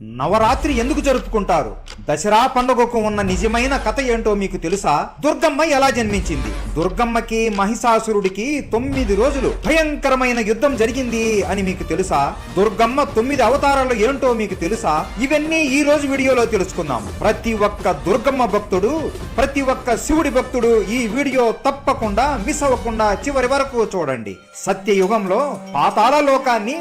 నవరాత్రి ఎందుకు జరుపుకుంటారు? దసరా పండుగకు ఉన్న నిజమైన కథ ఏంటో మీకు తెలుసా? దుర్గమ్మ ఎలా జన్మించింది? దుర్గమ్మకి మహిషాసురుడికి 9 రోజులు భయంకరమైన యుద్ధం జరిగింది అని మీకు తెలుసా? దుర్గమ్మ 9 అవతారాలు ఏంటో మీకు తెలుసా? ఇవన్నీ ఈ రోజు వీడియోలో తెలుసుకుందాం. ప్రతి ఒక్క దుర్గమ్మ భక్తుడు, ప్రతి ఒక్క శివుడి భక్తుడు ఈ వీడియో తప్పకుండా మిస్ అవ్వకుండా చివరి వరకు చూడండి. సత్యయుగంలో పాతాళ లోకాన్ని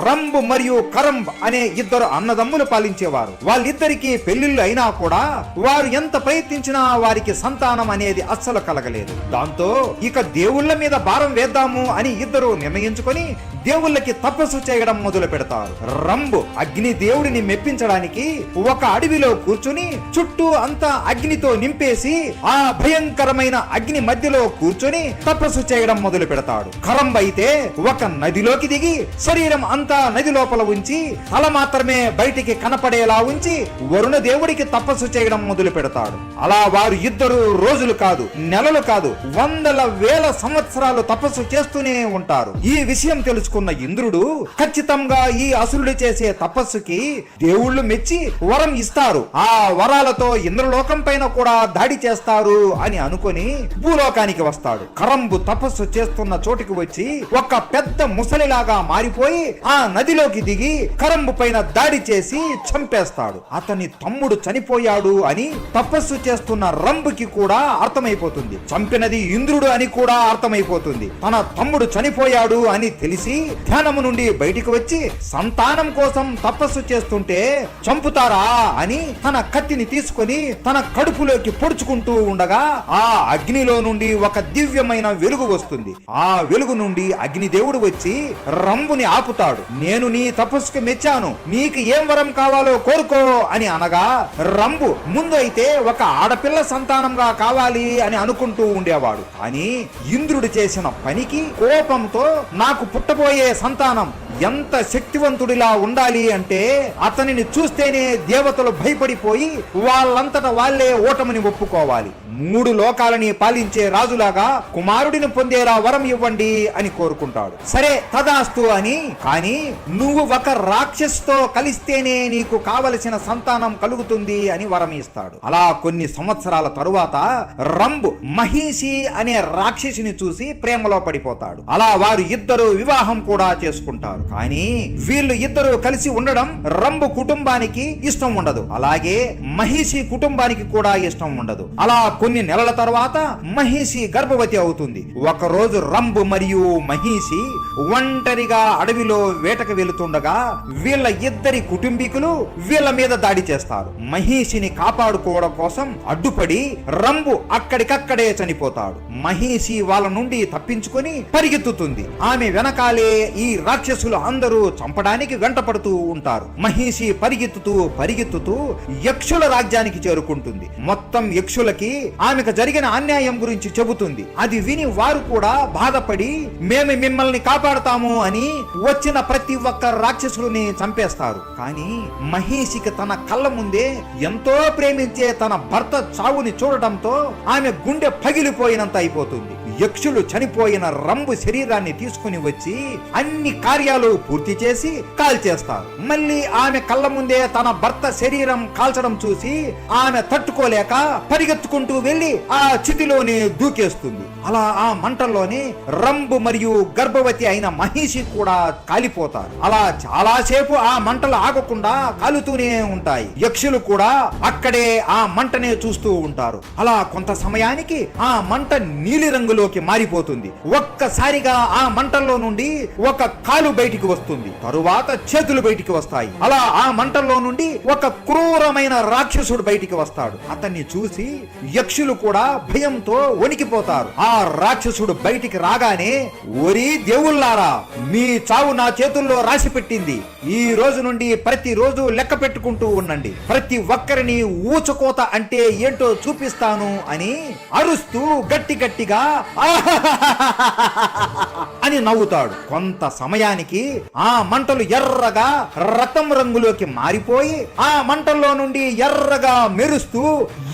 రంబ్ మరియు కరంబ్ అనే ఇద్దరు అన్నదమ్ములు పాలించేవారు. వాళ్ళిద్దరికి పెళ్లిళ్ళు అయినా కూడా వారు ఎంత ప్రయత్నించినా వారికి సంతానం అనేది అస్సలు కలగలేదు. దాంతో ఇక దేవుళ్ళ మీద భారం వేద్దాము అని ఇద్దరు నిర్ణయించుకొని దేవుళ్ళకి తపస్సు చేయడం మొదలు పెడతారు. రంబు అగ్ని దేవుడిని మెప్పించడానికి ఒక అడవిలో కూర్చుని చుట్టూ అంతా అగ్నితో నింపేసి ఆ భయంకరమైన అగ్ని మధ్యలో కూర్చుని తపస్సు చేయడం మొదలు పెడతాడు. కరంబ్ అయితే ఒక నదిలోకి దిగి శరీరం అంతా నది లోపల ఉంచి తల మాత్రమే బయటికి కనపడేలా ఉంచి వరుణ దేవుడికి తపస్సు చేయడం మొదలు పెడతాడు. అలా వారు ఇద్దరు రోజులు కాదు, నెలలు కాదు, వందల వేల సంవత్సరాలు తపస్సు చేస్తూనే ఉంటారు. ఈ విషయం తెలుసుకున్న ఇంద్రుడు ఖచ్చితంగా ఈ అసురుడు చేసే తపస్సుకి దేవుళ్ళు మెచ్చి వరం ఇస్తారు. ఆ వరాలతో ఇంద్రలోకం పైన కూడా దాడి చేస్తారు అని అనుకొని భూలోకానికి వస్తాడు. కరంబు తపస్సు చేస్తున్న చోటికి వచ్చి ఒక పెద్ద ముసలిలాగా మారిపోయి ఆ నదిలోకి దిగి కరంబు పైన దాడి చేసి చంపేస్తాడు. అతని తమ్ముడు చనిపోయాడు అని తపస్సు చేస్తున్న రంబుకి కూడా అర్థమైపోతుంది. చంపినది ఇంద్రుడు అని కూడా అర్థమైపోతుంది. తన తమ్ముడు చనిపోయాడు అని తెలిసి ధ్యానము నుండి బయటికి వచ్చి సంతానం కోసం తపస్సు చేస్తుంటే చంపుతారా అని తన కత్తిని తీసుకొని తన కడుపులోకి పొడుచుకుంటూ ఉండగా ఆ అగ్నిలో నుండి ఒక దివ్యమైన వెలుగు వస్తుంది. ఆ వెలుగు నుండి అగ్నిదేవుడు వచ్చి రంబుని ఆపుతాడు. నేను నీ తపస్సుకు మెచ్చాను, నీకు ఏం వరం కావాలో కోరుకో అని అనగా రంబు ముందు అయితే ఒక ఆడపిల్ల సంతానంగా కావాలి అని అనుకుంటూ ఉండేవాడు. కానీ ఇంద్రుడు చేసిన పనికి కోపంతో నాకు పుట్టబోయే సంతానం ఎంత శక్తివంతుడిలా ఉండాలి అంటే అతనిని చూస్తేనే దేవతలు భయపడిపోయి వాళ్ళంతట వాళ్లే ఓటమిని ఒప్పుకోవాలి. 3 లోకాలని పాలించే రాజులాగా కుమారుడిని పొందేలా వరం ఇవ్వండి అని కోరుకుంటాడు. సరే తదాస్తు అని, కానీ నువ్వు ఒక రాక్షసుతో కలిస్తేనే నీకు కావలసిన సంతానం కలుగుతుంది అని వరం ఇస్తాడు. అలా కొన్ని సంవత్సరాల తరువాత రంబు మహిషి అనే రాక్షసిని చూసి ప్రేమలో పడిపోతాడు. అలా వారు ఇద్దరు వివాహం కూడా చేసుకుంటారు. కానీ వీళ్ళు ఇద్దరు కలిసి ఉండడం రంబు కుటుంబానికి ఇష్టం ఉండదు, అలాగే మహిషి కుటుంబానికి కూడా ఇష్టం ఉండదు. అలా కొన్ని నెలల తర్వాత మహిషి గర్భవతి అవుతుంది. ఒక రోజు రంబు మరియు మహిషి ఒంటరిగా అడవిలో వేటకు వెళుతుండగా వీళ్ళ ఇద్దరి కుటుంబీకులు వీళ్ళ మీద దాడి చేస్తారు. మహిషిని కాపాడుకోవడం కోసం అడ్డుపడి రంబు అక్కడికక్కడే చనిపోతాడు. మహిషి వాళ్ళ నుండి తప్పించుకొని పరిగెత్తుతుంది. ఆమె వెనకాలే ఈ రాక్షసులు అందరూ చంపడానికి వెంటపడుతూ ఉంటారు. మహిషి పరిగెత్తుతూ యక్షుల రాజ్యానికి చేరుకుంటుంది. మొత్తం యక్షులకి ఆమెకు జరిగిన అన్యాయం గురించి చెబుతుంది. అది విని వారు కూడా బాధపడి మేము మిమ్మల్ని కాపాడతాము అని వచ్చిన ప్రతి ఒక్క రాక్షసుని చంపేస్తారు. కానీ మహిషికి తన కళ్ళ ముందే ఎంతో ప్రేమించే తన భర్త చావుని చూడటంతో ఆమె గుండె పగిలిపోయినంత అయిపోతుంది. యక్షులు చనిపోయిన రంబు శరీరాన్ని తీసుకుని వచ్చి అన్ని కార్యాలు పూర్తి చేసి కాల్చేస్తారు. మళ్ళీ ఆమె కళ్ళ ముందే తన భర్త శరీరం కాల్చడం చూసి ఆమె తట్టుకోలేక పరిగెత్తుకుంటూ వెళ్లి ఆ చితిలోనే దూకేస్తుంది. అలా ఆ మంటల్లోనే రంబు మరియు గర్భవతి అయిన మహిషి కూడా కాలిపోతారు. అలా చాలాసేపు ఆ మంటలు ఆగకుండా కాలుతూనే ఉంటాయి. యక్షులు కూడా అక్కడే ఆ మంటనే చూస్తూ ఉంటారు. అలా కొంత సమయానికి ఆ మంట నీలి రంగులోకి మారిపోతుంది. ఒక్కసారిగా ఆ మంటల్లో నుండి ఒక కాలు బయటికి వస్తుంది, తరువాత చేతులు బయటికి వస్తాయి. అలా ఆ మంటల్లో నుండి ఒక క్రూరమైన రాక్షసుడు బయటికి వస్తాడు. అతన్ని చూసి యక్షులు కూడా భయంతో వణికిపోతారు. ఆ రాక్షసుడు బయటికి రాగానే, ఓరి దేవుళ్ళారా, మీ చావు నా చేతుల్లో రాసి పెట్టింది. ఈ రోజు నుండి ప్రతి రోజు లెక్క పెట్టుకుంటూ ఉండండి. ప్రతి ఒక్కరిని ఊచకోత అంటే ఏంటో చూపిస్తాను అని అరుస్తూ గట్టిగా అని నవ్వుతాడు. కొంత సమయానికి ఆ మంటలు ఎర్రగా రక్తం రంగులోకి మారిపోయి ఆ మంటల్లో నుండి ఎర్రగా మెరుస్తూ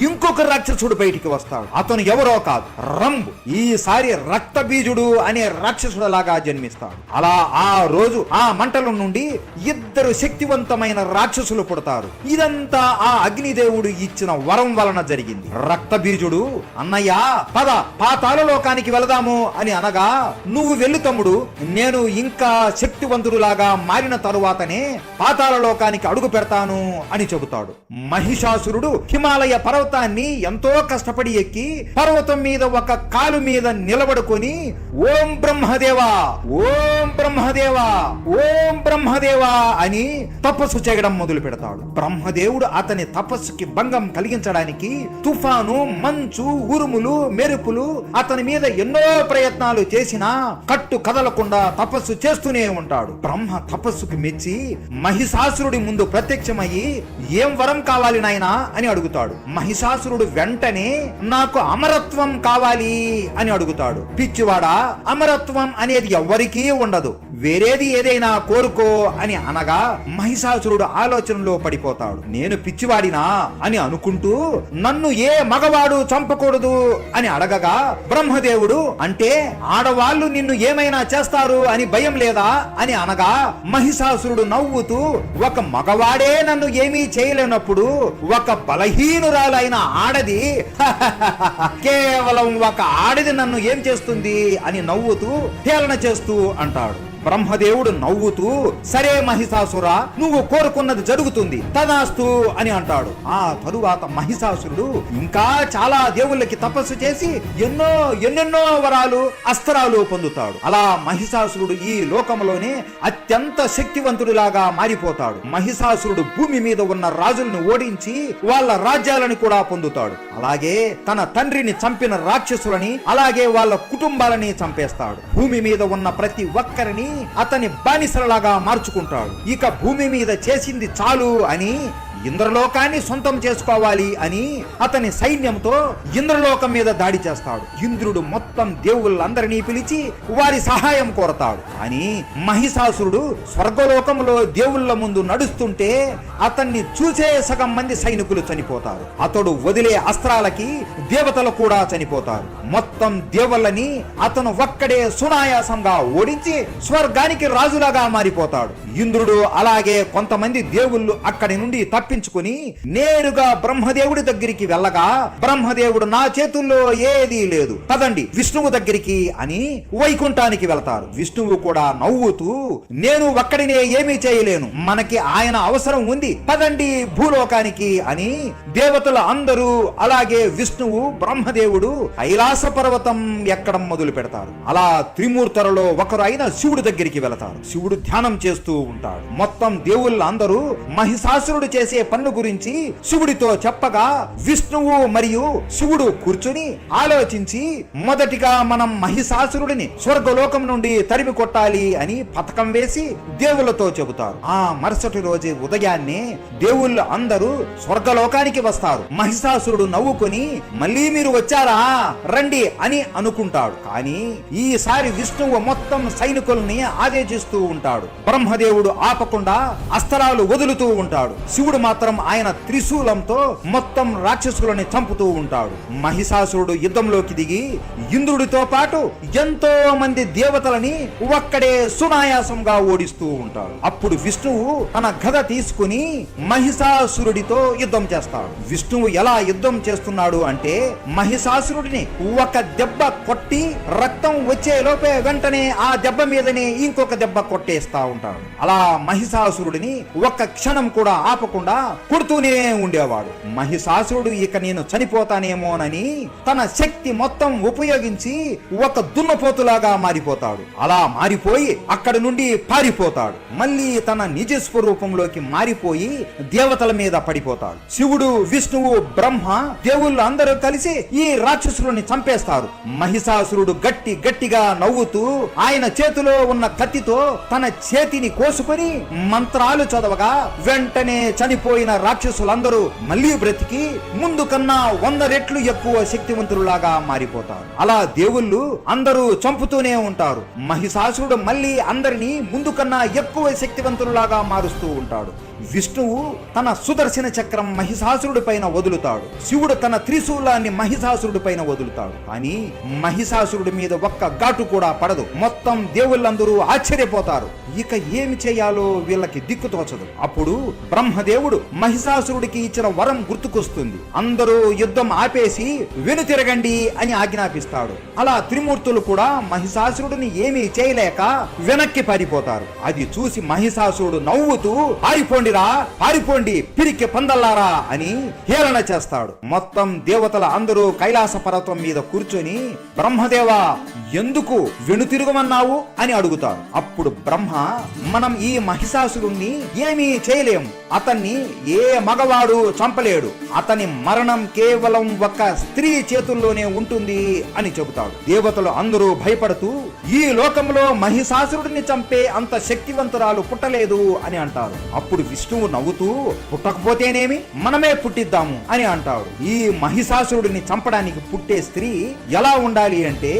ఇంకొక రాక్షసుడు బయటికి వస్తాడు. అతను ఎవరో కాదు, రంబు. ఈసారి రక్తబీజుడు అనే రాక్షసుడు లాగా జన్మిస్తాడు. అలా ఆ రోజు ఆ మంటల నుండి ఇద్దరు శక్తివంతమైన రాక్షసులు పుడతారు. ఇదంతా ఆ అగ్నిదేవుడు ఇచ్చిన వరం వలన జరిగింది. రక్తబీజుడు, అన్నయ్య పద పాతాళ లోకానికి వెళదాము అని అనగా, నువ్వు వెళ్ళు తమ్ముడు, నేను ఇంకా శక్తివంతుడులాగా మారిన తరువాతనే పాతాళ లోకానికి అడుగు పెడతాను అని చెబుతాడు. మహిషాసురుడు హిమాలయ పర్వతాన్ని ఎంతో కష్టపడి ఎక్కి పర్వతం మీద ఒక కాలు మీద నిలబడుకొని ఓం బ్రహ్మదేవా, ఓం బ్రహ్మదేవా, ఓం బ్రహ్మదేవా అని తపస్సు చేయడం మొదలు పెడతాడు. బ్రహ్మదేవుడు అతని తపస్సుకి భంగం కలిగించడానికి తుఫాను, మంచు, ఉరుములు, మెరుపులు అతని మీద ఎన్నో ప్రయత్నాలు చేసినా కట్టు కదలకుండా తపస్సు చేస్తూనే ఉంటాడు. బ్రహ్మ తపస్సుకు మెచ్చి మహిషాసురుడి ముందు ప్రత్యక్షమయ్యి ఏం వరం కావాలి నాయనా అని అడుగుతాడు. మహిషాసురుడు వెంటనే నాకు అమరత్వం కావాలి అని అడుగుతాడు. పిచ్చివాడా, అమరత్వం అనేది ఎవ్వరికీ ఉండదు, వేరేది ఏదైనా కోరుకో అని అనగా మహిషాసురుడు ఆలోచనలో పడిపోతాడు. నేను పిచ్చివాడినా అని అనుకుంటూ నన్ను ఏ మగవాడు చంపకూడదు అని అడగగా బ్రహ్మదేవుడు, అంటే ఆడవాళ్ళు నిన్ను ఏమైనా చేస్తారు అని భయం లేదా అని అనగా మహిషాసురుడు నవ్వుతూ, ఒక మగవాడే నన్ను ఏమీ చేయలేనప్పుడు ఒక బలహీనురాలైన ఆడది కేవలం ఒక ఆడది నన్ను ఏం చేస్తుంది అని నవ్వుతూ హేళన చేస్తూ అంటాడు. బ్రహ్మదేవుడు నవ్వుతూ, సరే మహిషాసురా, నువ్వు కోరుకున్నది జరుగుతుంది, తదాస్తు అని అంటాడు. ఆ తరువాత మహిషాసురుడు ఇంకా చాలా దేవుళ్ళకి తపస్సు చేసి ఎన్నెన్నో వరాలు, అస్త్రాలు పొందుతాడు. అలా మహిషాసురుడు ఈ లోకంలోనే అత్యంత శక్తివంతుడిలాగా మారిపోతాడు. మహిషాసురుడు భూమి మీద ఉన్న రాజులను ఓడించి వాళ్ళ రాజ్యాలను కూడా పొందుతాడు. అలాగే తన తండ్రిని చంపిన రాక్షసులని, అలాగే వాళ్ళ కుటుంబాలని చంపేస్తాడు. భూమి మీద ఉన్న ప్రతి ఒక్కరిని అతని బానిసలలాగా మార్చుకుంటాడు. ఇక భూమి మీద చేసింది చాలు అని ఇంద్రలోకాన్ని సొంతం చేసుకోవాలి అని అతని సైన్యంతో ఇంద్రలోకం మీద దాడి చేస్తాడు. ఇంద్రుడు మొత్తం దేవుళ్ళందరినీ పిలిచి వారి సహాయం కోరతాడు. కానీ మహిషాసురుడు స్వర్గలోకంలో దేవుళ్ళ ముందు నడుస్తుంటే అతన్ని చూసే సగం మంది సైనికులు చనిపోతారు. అతడు వదిలే అస్త్రాలకి దేవతలు కూడా చనిపోతారు. మొత్తం దేవుళ్ళని అతను ఒక్కడే సునాయాసంగా ఓడించి స్వర్గానికి రాజులాగా మారిపోతాడు. ఇంద్రుడు అలాగే కొంతమంది దేవుళ్ళు అక్కడి నుండి తప్పించుకుని నేరుగా బ్రహ్మదేవుడి దగ్గరికి వెళ్ళగా, బ్రహ్మదేవుడు నా చేతుల్లో ఏదీ లేదు, పదండి విష్ణువు దగ్గరికి అని వైకుంఠానికి వెళతారు. విష్ణువు కూడా నవ్వుతూ, నేను ఒక్కడినే ఏమీ చేయలేను, మనకి ఆయన అవసరం ఉంది, పదండి భూలోకానికి అని దేవతలు అందరూ అలాగే విష్ణువు, బ్రహ్మదేవుడు కైలాస పర్వతం ఎక్కడం మొదలు పెడతారు. అలా త్రిమూర్తులలో ఒకరు అయిన శివుడు దగ్గరికి వెళతారు. శివుడు ధ్యానం చేస్తూ ఉంటాడు. మొత్తం దేవుళ్ళందరూ మహిషాసురుడు చేసే పన్ను గురించి శివుడితో చెప్పగా విష్ణువు మరియు శివుడు కూర్చుని ఆలోచించి, మొదటిగా మనం మహిషాసురుడిని స్వర్గలోకం నుండి తరిమి కొట్టాలి అని పథకం వేసి దేవుళ్ళతో చెబుతారు. ఆ మరుసటి రోజు ఉదయాన్నే దేవుళ్ళు అందరూ స్వర్గలోకానికి వస్తారు. మహిషాసురుడు నవ్వుకొని, మళ్ళీ మీరు వచ్చారా, రండి అని అనుకుంటాడు. కానీ ఈసారి విష్ణువు మొత్తం సైనికుల్ని ఆదేశిస్తూ ఉంటాడు. బ్రహ్మదేవుడు ఆపకుండా అస్త్రాలు వదులుతూ ఉంటాడు. శివుడు మాత్రం ఆయన త్రిశూలంతో మొత్తం రాక్షసులని చంపుతూ ఉంటాడు. మహిషాసురుడు యుద్ధంలోకి దిగి ఇంద్రుడితో పాటు ఎంతో మంది దేవతలని ఒక్కడే సునాయాసంగా ఓడిస్తూ ఉంటాడు. అప్పుడు విష్ణువు తన గద తీసుకుని మహిషాసురుడితో యుద్ధం చేస్తాడు. విష్ణువు ఎలా యుద్ధం చేస్తున్నాడు అంటే, మహిషాసురుడిని ఒక దెబ్బ కొట్టి రక్తం వచ్చే లోపే వెంటనే ఆ దెబ్బ మీదనే ఇంకొక దెబ్బ కొట్టేస్తా ఉంటాడు. అలా మహిషాసురుడిని ఒక్క క్షణం కూడా ఆపకుండా కొడుతూనే ఉండేవాడు. మహిషాసురుడు ఇక నేను చనిపోతానేమోనని తన శక్తి మొత్తం ఉపయోగించి ఒక దున్నపోతులాగా మారిపోతాడు. అలా మారిపోయి అక్కడి నుండి పారిపోతాడు. మళ్ళీ తన నిజ స్వరూపంలోకి మారిపోయి దేవతల మీద పడిపోతాడు. శివుడు, విష్ణువు, బ్రహ్మ దేవుళ్ళు అందరూ కలిసి ఈ రాక్షసులని చంపేస్తారు. మహిషాసురుడు గట్టిగా నవ్వుతూ ఆయన చేతిలో ఉన్న కత్తితో తన చేతిని కోసుకొని మంత్రాలు చదవగా వెంటనే చనిపో చనిపోయిన రాక్షసులందరూ మళ్ళీ బ్రతికి ముందు కన్నా 100 రెట్లు ఎక్కువ శక్తివంతులులాగా మారిపోతారు. అలా దేవుళ్ళు అందరూ చంపుతూనే ఉంటారు. మహిషాసురుడు మళ్ళీ అందరినీ ముందు కన్నా ఎక్కువ శక్తివంతులులాగా మారుస్తూ ఉంటాడు. విష్ణువు తన సుదర్శన చక్రం మహిషాసురుడి పైన వదులుతాడు. శివుడు తన త్రిశూలాన్ని మహిషాసురుడి పైన వదులుతాడు. కానీ మహిషాసురుడి మీద ఒక్క ఘాటు కూడా పడదు. మొత్తం దేవుళ్ళందరూ ఆశ్చర్యపోతారు. ఇక ఏమి చేయాలో వీళ్ళకి దిక్కు తోచదు. అప్పుడు బ్రహ్మదేవుడు మహిషాసురుడికి ఇచ్చిన వరం గుర్తుకొస్తుంది. అందరూ యుద్ధం ఆపేసి వెనుతిరగండి అని ఆజ్ఞాపిస్తాడు. అలా త్రిమూర్తులు కూడా మహిషాసురుడిని ఏమీ చేయలేక వెనక్కి పారిపోతారు. అది చూసి మహిషాసురుడు నవ్వుతూ పారిపోండి పిరికి పందల్లారా అని హేళన చేస్తాడు. మొత్తం దేవతల అందరూ కైలాస పర్వతం మీద కూర్చొని బ్రహ్మదేవా ఎందుకు వెనుతిరుగమన్నావు అని అడుగుతారు. అప్పుడు బ్రహ్మ, మనం ఈ మహిషాసురుణ్ణి ఏమీ చేయలేము. అతన్ని ఏ మగవాడు చంపలేడు. అతని మరణం కేవలం ఒక స్త్రీ చేతుల్లోనే ఉంటుంది అని చెబుతాడు. దేవతలు అందరూ భయపడుతూ ఈ లోకంలో మహిషాసురుడిని చంపే అంత శక్తివంతురాలు పుట్టలేదు అని అంటారు. అప్పుడు విష్ణువు నవ్వుతూ, పుట్టకపోతేనేమి, మనమే పుట్టిద్దాము అని అంటాడు. ఈ మహిషాసురుడిని చంపడానికి పుట్టే స్త్రీ ఎలా ఉండాలి అంటే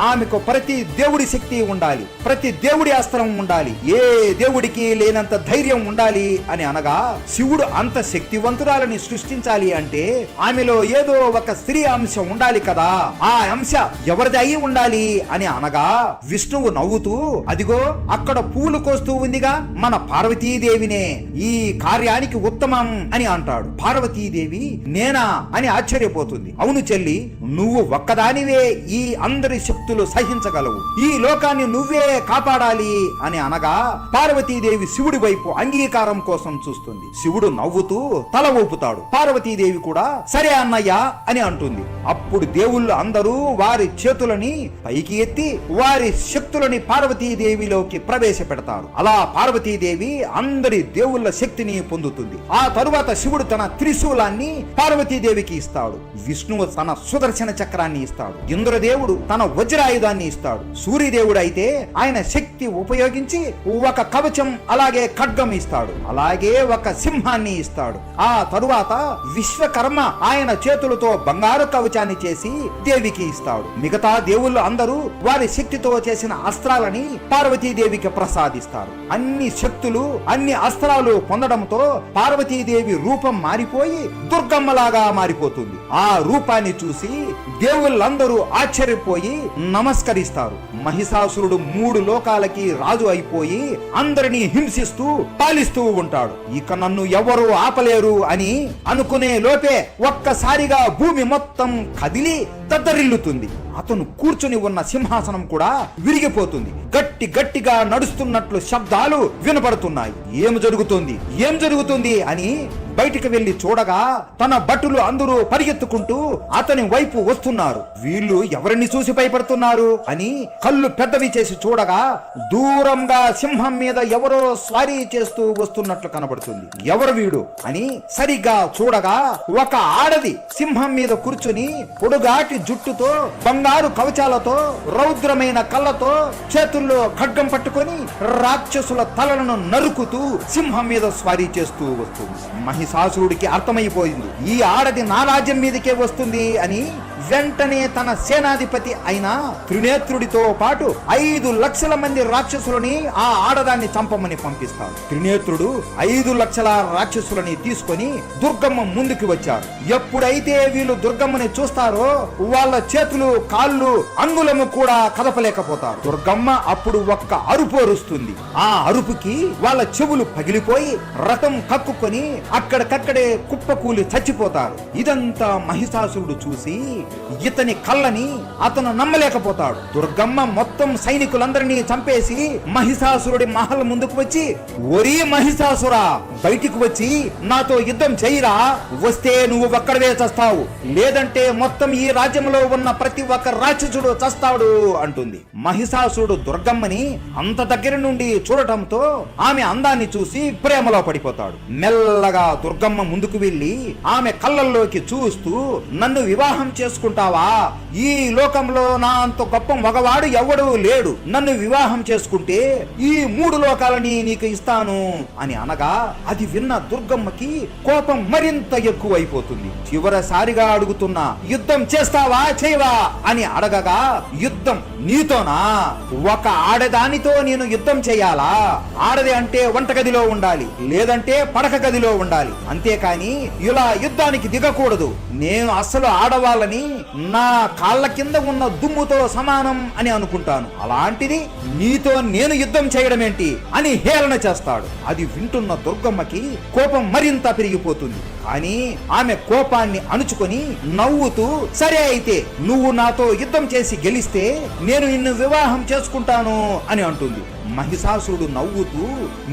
ఆమెకు ప్రతి దేవుడి శక్తి ఉండాలి, ప్రతి దేవుడి అస్త్రం ఉండాలి, ఏ దేవుడికి లేనంత ధైర్యం ఉండాలి అని అనగా, శివుడు అంత శక్తివంతురాలని సృష్టించాలి అంటే ఆమెలో ఏదో ఒక స్త్రీ అంశం ఉండాలి కదా, ఆ అంశ ఎవరిది అయి ఉండాలి అని అనగా, విష్ణువు నవ్వుతూ, అదిగో అక్కడ పూలు కోస్తూ ఉందిగా, మన పార్వతీదేవినే, ఈ కార్యానికి ఉత్తమం అని అంటాడు. పార్వతీదేవి నేనా అని ఆశ్చర్యపోతుంది. అవును చెల్లి, నువ్వు ఒక్కదానివే ఈ అందరి శక్తులు సహించగలవు, ఈ లోకాన్ని నువ్వే కాపాడాలి అని అనగా పార్వతీదేవి శివుడి వైపు అంగీకారం కోసం చూస్తుంది. శివుడు నవ్వుతూ తల ఊపుతాడు. పార్వతీదేవి కూడా సరే అన్నయ్య అని అంటుంది. అప్పుడు దేవుళ్ళు అందరూ వారి చేతులని పైకి ఎత్తి వారి శక్తులని పార్వతీదేవిలోకి ప్రవేశపెడతారు. అలా పార్వతీదేవి అందరి దేవుళ్ళ శక్తిని పొందుతుంది. ఆ తరువాత శివుడు తన త్రిశూలాన్ని పార్వతీదేవికి ఇస్తాడు. విష్ణువు తన సుదర్శన చక్రాన్ని ఇస్తాడు. ఇంద్రదేవుడు తన వజ్రాయుధాన్ని ఇస్తాడు. సూర్యదేవుడు అయితే ఆయన శక్తి ఉపయోగించి ఒక కవచం అలాగే ఖడ్గం ఇస్తాడు. అలాగే ఒక సింహాన్ని ఇస్తాడు. ఆ తరువాత విశ్వకర్మ ఆయన చేతులతో బంగారు కవచాన్ని చేసి దేవికి ఇస్తాడు. మిగతా దేవుళ్ళు అందరూ వారి శక్తితో చేసిన అస్త్రాలని పార్వతీదేవికి ప్రసాదిస్తారు. అన్ని శక్తులు అన్ని అస్త్రాలు పొందడంతో పార్వతీదేవి రూపం మారిపోయి దుర్గమ్మలాగా మారిపోతుంది. ఆ రూపాన్ని చూసి దేవుళ్ళందరూ ఆశ్చర్యపోయి నమస్కరిస్తారు. మహిషాసురుడు 3 లోకాలకి రాజు అయిపోయి అందరినీ హింసిస్తూ పాలిస్తూ ఉంటాడు. ఇక నన్ను ఎవరు ఆపలేరు అని అనుకునే లోపే ఒక్కసారిగా భూమి మొత్తం కదిలి దద్దరిల్లుతుంది. అతను కూర్చుని ఉన్న సింహాసనం కూడా విరిగిపోతుంది. గట్టిగా నడుస్తున్నట్లు శబ్దాలు వినపడుతున్నాయి. ఏం జరుగుతుంది అని బయటికి వెళ్లి చూడగా తన భటులు అందరూ పరిగెత్తుకుంటూ అతని వైపు వస్తున్నారు. వీళ్ళు ఎవరిని చూసి భయపడుతున్నారు అని కళ్ళు పెద్దవి చేసి చూడగా దూరంగా సింహం మీద ఎవరో స్వారీ చేస్తూ వస్తున్నట్లు కనబడుతుంది. ఎవరు వీడు అని సరిగ్గా చూడగా ఒక ఆడది సింహం మీద కూర్చుని పొడుగాటి జుట్టుతో బంగారు కవచాలతో రౌద్రమైన కళ్ళతో చేతుల్లో ఖడ్గం పట్టుకొని రాక్షసుల తలలను నరుకుతూ సింహం మీద స్వారీ చేస్తూ వస్తుంది. మహిషాసురుడికి అర్థమైపోయింది ఈ ఆడది నా రాజ్యం మీదకే వస్తుంది అని. వెంటనే తన సేనాధిపతి అయిన త్రినేత్రుడితో పాటు 5 లక్షల మంది రాక్షసులని ఆ ఆడదాన్ని చంపమని పంపిస్తారు. త్రినేత్రుడు 5 లక్షల రాక్షసులని తీసుకొని దుర్గమ్మ ముందుకు వచ్చారు. ఎప్పుడైతే వీళ్ళు దుర్గమ్మని చూస్తారో వాళ్ళ చేతులు కాళ్ళు అంగుళము కూడా కదపలేకపోతారు. దుర్గమ్మ అప్పుడు ఒక్క అరుపు అరుస్తుంది. ఆ అరుపుకి వాళ్ళ చెవులు పగిలిపోయి రథం కక్కుకొని అక్కడికక్కడే కుప్పకూలి చచ్చిపోతారు. ఇదంతా మహిషాసురుడు చూసి ఇతని కళ్ళని అతను నమ్మలేకపోతాడు. దుర్గమ్మ మొత్తం సైనికులందరినీ చంపేసి మహిషాసురుడి మహల్ ముందుకు వచ్చి, ఒరీ మహిషాసురా, బయటికి వచ్చి నాతో యుద్ధం చెయ్యిరా, వస్తే నువ్వు ఒక్కడవే చస్తావు, లేదంటే మొత్తం ఈ రాజ్యంలో ఉన్న ప్రతి ఒక్క రాక్షసుడు చస్తాడు అంటుంది. మహిషాసురుడు దుర్గమ్మని అంత దగ్గర నుండి చూడటంతో ఆమె అందాన్ని చూసి ప్రేమలో పడిపోతాడు. మెల్లగా దుర్గమ్మ ముందుకు వెళ్లి ఆమె కళ్ళల్లోకి చూస్తూ, నన్ను వివాహం చేసుకుంటావా? ఈ లోకంలో నా అంత గొప్ప మగవాడు ఎవడూ లేడు. నన్ను వివాహం చేసుకుంటే ఈ 3 లోకాలని నీకు ఇస్తాను అని అనగా, అది విన్న దుర్గమ్మకి కోపం మరింత ఎక్కువైపోతుంది. చివరిసారిగా అడుగుతున్నా, యుద్ధం చేస్తావా చేయవా అని అడగగా, యుద్ధం నీతోనా? ఒక ఆడదానితో నేను యుద్ధం చేయాలా? ఆడది అంటే వంటగదిలో ఉండాలి, లేదంటే పడక గదిలో ఉండాలి, అంతేకాని ఇలా యుద్ధానికి దిగకూడదు. నేను అసలు ఆడవాళ్ళని నా కాళ్ళ కింద ఉన్న దుమ్ముతో సమానం అని అనుకుంటాను. అలాంటిది నీతో నేను యుద్ధం చేయడం ఏంటి అని హేళన చేస్తాడు. అది వింటున్న దుర్గమ్మకి కోపం మరింత పెరిగిపోతుంది. కానీ ఆమె కోపాన్ని అణుచుకొని నవ్వుతూ, సరే అయితే నువ్వు నాతో యుద్ధం చేసి గెలిస్తే నేను నిన్ను వివాహం చేసుకుంటాను అని అంటుంది. మహిషాసురుడు నవ్వుతూ,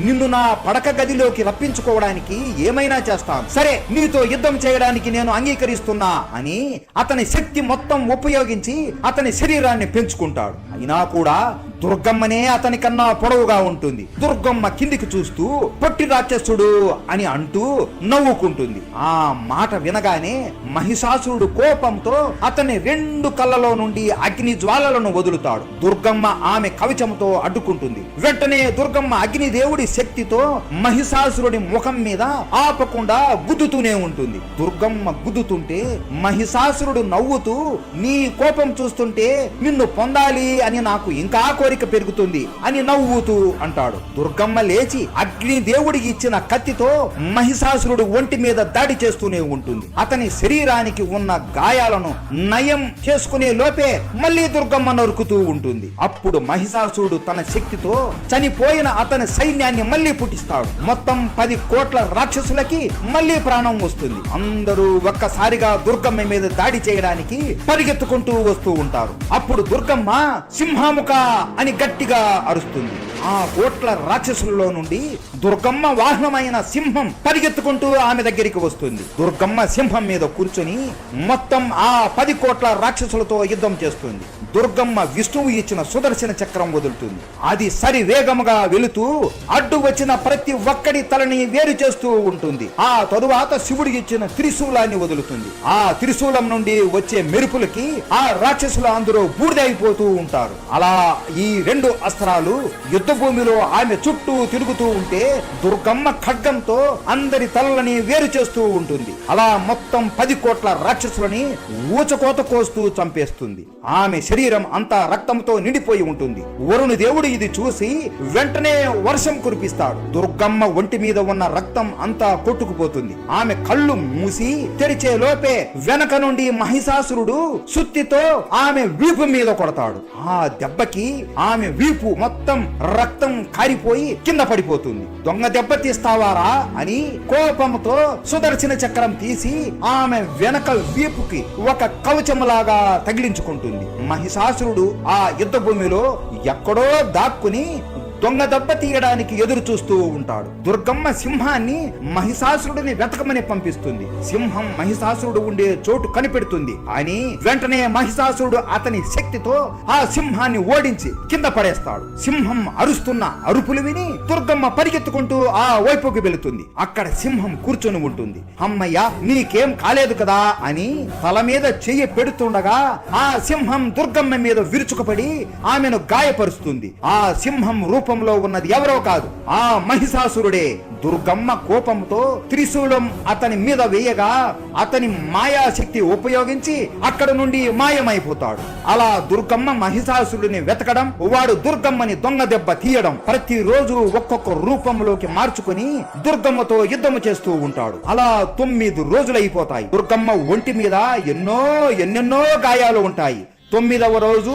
నిన్ను నా పడక గదిలోకి రప్పించుకోవడానికి ఏమైనా చేస్తాను, సరే నీతో యుద్ధం చేయడానికి నేను అంగీకరిస్తున్నా అని అతని శక్తి మొత్తం ఉపయోగించి అతని శరీరాన్ని పెంచుకుంటాడు. అయినా కూడా దుర్గమ్మనే అతని కన్నా పొడవుగా ఉంటుంది. దుర్గమ్మ కిందికి చూస్తూ పొట్టి రాక్షసుడు అని అంటూ నవ్వుకుంటుంది. ఆ మాట వినగానే మహిషాసురుడు కోపంతో అతని 2 కళ్ళలో నుండి అగ్ని జ్వాలలను వదులుతాడు. దుర్గమ్మ ఆమె కవచంతో అడ్డుకుంటుంది. వెంటనే దుర్గమ్మ అగ్నిదేవుడి శక్తితో మహిషాసురుడి ముఖం మీద ఆపకుండా గుద్దుతూనే ఉంటుంది. దుర్గమ్మ గుద్దుతుంటే మహిషాసురుడు నవ్వుతూ, నీ కోపం చూస్తుంటే నిన్ను పొందాలి అని నాకు ఇంకా కోరిక పెరుగుతుంది అని నవ్వుతూ అంటాడు. దుర్గమ్మ లేచి అగ్నిదేవుడికి ఇచ్చిన కత్తితో మహిషాసురుడు ఒంటి మీద దాడి చేస్తూనే ఉంటుంది. అతని శరీరానికి ఉన్న గాయాలను నయం చేసుకునే లోపే మళ్ళీ దుర్గమ్మ నరుకుతూ ఉంటుంది. అప్పుడు మహిషాసురుడు తన శక్తితో చనిపోయిన అతని సైన్యాన్ని మళ్ళీ పుట్టిస్తాడు. మొత్తం 10 కోట్ల రాక్షసులకి మళ్ళీ ప్రాణం వస్తుంది. అందరూ ఒక్కసారిగా దుర్గమ్మ మీద దాడి చేయడానికి పరిగెత్తుకుంటూ వస్తూ ఉంటారు. అప్పుడు దుర్గమ్మ సింహముఖ అని గట్టిగా అరుస్తుంది. ఆ కోట్ల రాక్షసులలో నుండి దుర్గమ్మ వాహనమైన సింహం పరిగెత్తుకుంటూ ఆమె దగ్గరికి వస్తుంది. దుర్గమ్మ సింహం మీద కూర్చొని మొత్తం ఆ 10 కోట్ల రాక్షసులతో యుద్ధం చేస్తుంది. దుర్గమ్మ విష్ణువు ఇచ్చిన సుదర్శన చక్రం వదులుతుంది. అది సరి వేగముగా వెళుతూ అడ్డు వచ్చిన ప్రతి ఒక్కడి తలని వేరు చేస్తూ ఉంటుంది. ఆ తరువాత శివుడు ఇచ్చిన త్రిశూలాన్ని వదులుతుంది. ఆ త్రిశూలం నుండి వచ్చే మెరుపులకి ఆ రాక్షసులు అందరూ బూడిదైపోతూ ఉంటారు. అలా ఈ 2 అస్త్రాలు యుద్ధ భూమిలో ఆమె చుట్టూ తిరుగుతూ ఉంటే దుర్గమ్మ ఖడ్గంతో అందరి తలలని వేరు చేస్తూ ఉంటుంది. అలా మొత్తం 10 కోట్ల రాక్షసులని ఊచకోత కోస్తూ చంపేస్తుంది. ఆమె శరీరం అంతా రక్తంతో నిండిపోయి ఉంటుంది. వరుణ దేవుడు ఇది చూసి వెంటనే వర్షం కురిపిస్తాడు. దుర్గమ్మ ఒంటి మీద ఉన్న రక్తం అంతా కొట్టుకుపోతుంది. ఆమె కళ్ళు మూసి తెరిచే లోపే వెనక నుండి మహిషాసురుడు సుత్తితో ఆమె వీపు మీద కొడతాడు. ఆ దెబ్బకి ఆమె వీపు మొత్తం రక్తం కారిపోయి కింద పడిపోతుంది. దొంగ దెబ్బ తీస్తావారా అని కోపంతో సుదర్శన చక్రం తీసి ఆమె వెనక వీపుకి ఒక కవచములాగా తగిలించుకుంటుంది. మహిషాసురుడు ఆ యుద్ధ భూమిలో ఎక్కడో దాక్కుని దొంగ దెబ్బ తీయడానికి ఎదురు చూస్తూ ఉంటాడు. దుర్గమ్మ సింహాన్ని మహిషాసురుడిని వెతకమని పంపిస్తుంది. సింహం మహిషాసురుడు ఉండే చోటు కనిపెడుతుంది. అని వెంటనే మహిషాసురుడు అతని శక్తితో ఆ సింహాన్ని ఓడించి కింద పడేస్తాడు. సింహం అరుస్తున్న అరుపులు విని దుర్గమ్మ పరిగెత్తుకుంటూ ఆ వైపుకి వెళుతుంది. అక్కడ సింహం కూర్చొని ఉంటుంది. అమ్మయ్య నీకేం కాలేదు కదా అని తల మీద చెయ్యి పెడుతుండగా ఆ సింహం దుర్గమ్మ మీద విరుచుకుపడి ఆమెను గాయపరుస్తుంది. ఆ సింహం రూపంలో ఉన్నది ఎవరో కాదు, ఆ మహిషాసురుడే. దుర్గమ్మ కోపంతో త్రిశూలం అతని మీద వేయగా అతని మాయాశక్తి ఉపయోగించి అక్కడ నుండి మాయమైపోతాడు. అలా దుర్గమ్మ మహిషాసురుడిని వెతకడం, వాడు దుర్గమ్మని దొంగ దెబ్బ తీయడం, ప్రతిరోజు ఒక్కొక్క రూపంలోకి మార్చుకుని దుర్గమ్మతో యుద్ధము చేస్తూ ఉంటాడు. అలా 9 రోజులైపోతాయి. దుర్గమ్మ ఒంటి మీద ఎన్నెన్నో గాయాలు ఉంటాయి. 9వ రోజు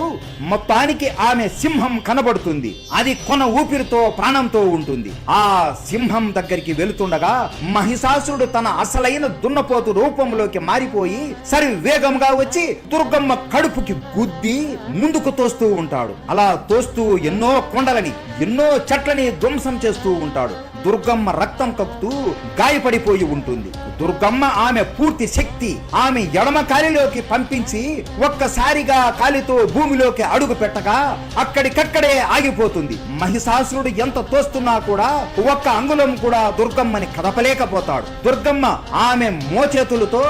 మొత్తానికి ఆమె సింహం కనబడుతుంది. అది కొన ఊపిరితో ప్రాణంతో ఉంటుంది. ఆ సింహం దగ్గరికి వెళుతుండగా మహిషాసురుడు తన అసలైన దున్నపోతు రూపంలోకి మారిపోయి సరి వేగంగా వచ్చి దుర్గమ్మ కడుపుకి గుద్ది ముందుకు తోస్తూ ఉంటాడు. అలా తోస్తూ ఎన్నో కొండలని ఎన్నో చెట్లని ధ్వంసం చేస్తూ ఉంటాడు. దుర్గమ్మ రక్తం కక్కుతూ గాయపడిపోయి ఉంటుంది. దుర్గమ్మ ఆమె పూర్తి శక్తి ఆమె ఎడమ కాలిలోకి పంపించి ఒక్కసారిగా కాలితో భూమిలోకి అడుగు పెట్టగా అక్కడికక్కడే ఆగిపోతుంది. మహిషాసురుడు ఎంత తోస్తున్నా కూడా ఒక్క అంగుళం కూడా దుర్గమ్మని కదపలేకపోతాడు. దుర్గమ్మ ఆమె మోచేతులతో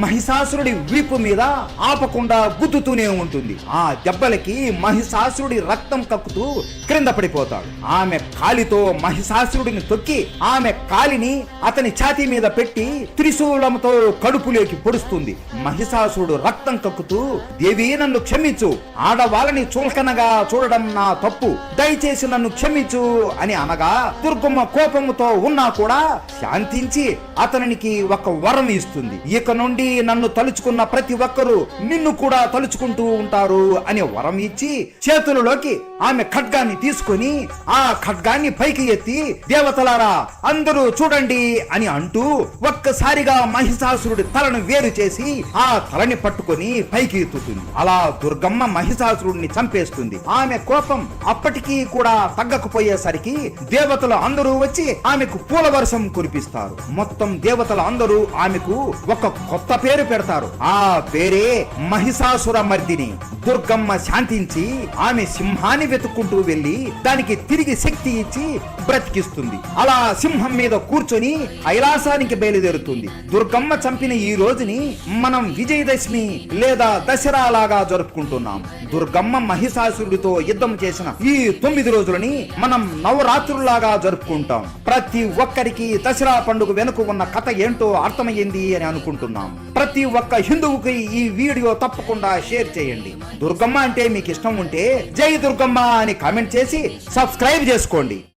మహిషాసురుడి వీపు మీద ఆపకుండా గుద్దుతూనే ఉంటుంది. ఆ దెబ్బలకి మహిషాసురుడి రక్తం కక్కుతూ క్రింద పడిపోతాడు. ఆమె కాలితో మహిషాసురుడిని తొక్కి ఆమె కాలిని అతని ఛాతీ మీద పెట్టి త్రిశూలంతో కడుపులోకి పొడుస్తుంది. మహిషాసురుడు రక్తం కక్కుతూ, దేవి నన్ను క్షమించు, ఆడవాళ్ళని చులకనగా చూడడం నా తప్పు, దయచేసి నన్ను క్షమించు అని అనగా దుర్గమ్మ కోపముతో ఉన్నా కూడా శాంతించి అతనికి ఒక వరం ఇస్తుంది. ఇక నుండి నన్ను తలుచుకున్న ప్రతి ఒక్కరూ నిన్ను కూడా తలుచుకుంటూ ఉంటారు అని వరం ఇచ్చి చేతులలోకి ఆమె ఖడ్గాన్ని తీసుకొని ఆ ఖడ్గాన్ని పైకి ఎత్తి, దేవతలారా అందరూ చూడండి అని అంటూ ఒక్కసారిగా మహిషాసురుడి తలను వేరు చేసి ఆ తలని పట్టుకొని పైకి ఎత్తుతుంది. అలా దుర్గమ్మ మహిషాసురుడిని చంపేస్తుంది. ఆమె కోపం అప్పటికీ కూడా తగ్గకపోయేసరికి దేవతలు అందరూ వచ్చి ఆమెకు పూల వర్షం కురిపిస్తారు. మొత్తం దేవతలు అందరూ ఆమెకు ఒక కొత్త పేరు పెడతారు. ఆ పేరే మహిషాసుర మర్దిని. దుర్గమ్మ శాంతించి ఆమె సింహాన్ని వెతుక్కుంటూ వెళ్లి దానికి తిరిగి శక్తి ఇచ్చి బ్రతికిస్తుంది. అలా సింహం మీద కూర్చొని కైలాసానికి బయలుదేరుతుంది. దుర్గమ్మ చంపిన ఈ రోజుని మనం విజయదశమి లేదా దసరా లాగా జరుపుకుంటున్నాం. దుర్గమ్మ మహిషాసురుడితో యుద్ధం చేసిన ఈ 9 రోజులని మనం నవరాత్రులాగా జరుపుకుంటాం. ప్రతి ఒక్కరికి దసరా పండుగ వెనుక ఉన్న కథ ఏంటో అర్థమైంది అని అనుకుంటున్నాం. ప్రతి ఒక్క హిందువుకి ఈ వీడియో తప్పకుండా షేర్ చేయండి. దుర్గమ్మ అంటే మీకు ఇష్టం ఉంటే జై దుర్గమ్మ అని కామెంట్ చేసి సబ్స్క్రైబ్ చేసుకోండి.